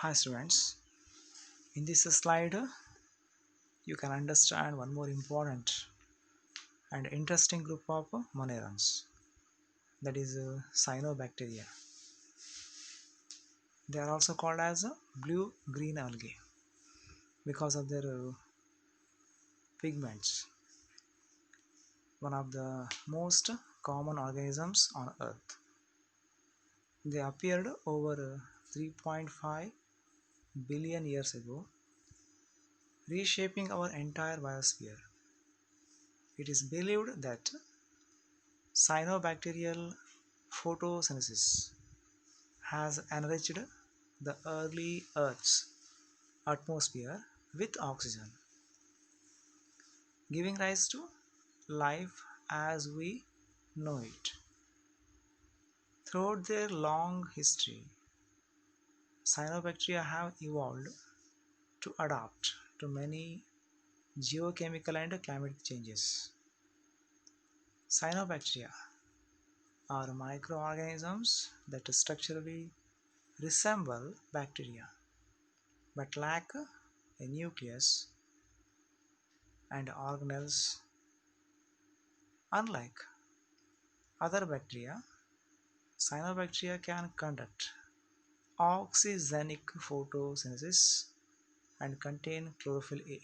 Hi students, in this slide you can understand one more important and interesting group of monerans, that is cyanobacteria. They are also called as blue-green algae because of their pigments. One of the most common organisms on earth. They appeared over 3.5 billion years ago, reshaping our entire biosphere. It is believed that cyanobacterial photosynthesis has enriched the early Earth's atmosphere with oxygen, giving rise to life as we know it. Throughout their long history, cyanobacteria have evolved to adapt to many geochemical and climatic changes. Cyanobacteria are microorganisms that structurally resemble bacteria but lack a nucleus and organelles. Unlike other bacteria, cyanobacteria can conduct oxygenic photosynthesis and contain chlorophyll A.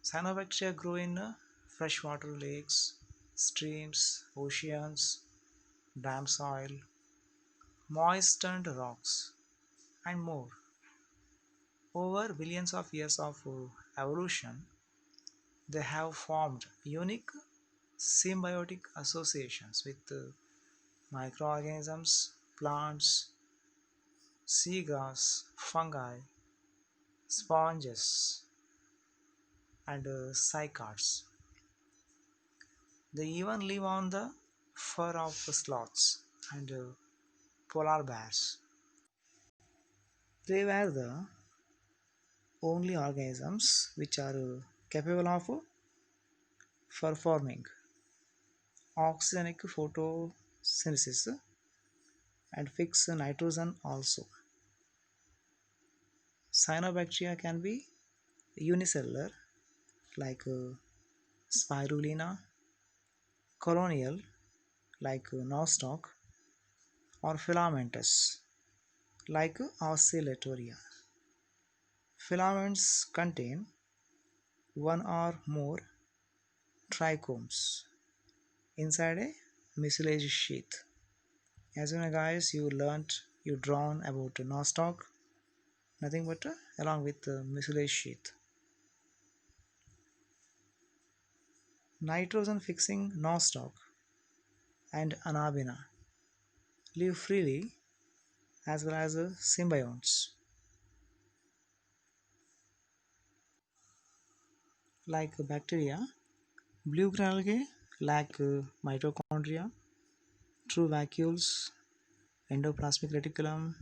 Cyanobacteria grow in freshwater lakes, streams, oceans, dam soil, moistened rocks, and more. Over billions of years of evolution, they have formed unique symbiotic associations with microorganisms, plants, seagrass, fungi, sponges, and cycads. They even live on the fur of sloths and polar bears. They were the only organisms which are capable of performing oxygenic photosynthesis and fix nitrogen also. Cyanobacteria can be unicellular like spirulina, colonial like nostoc, or filamentous like oscillatoria. Filaments contain one or more trichomes inside a mucilage sheath. As you know guys, you drawn about nostoc, nothing but along with the mucilage sheath. Nitrogen fixing nostoc and anabina live freely as well as symbionts like bacteria. Blue-green algae lack mitochondria, true vacuoles, endoplasmic reticulum,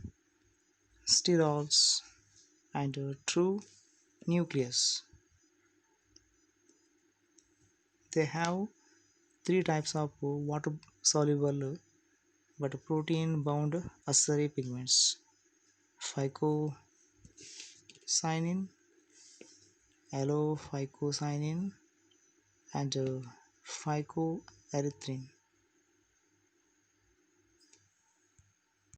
sterols, and true nucleus. They have three types of water-soluble but protein-bound accessory pigments: phycocyanin, allophycocyanin, and phycoerythrin.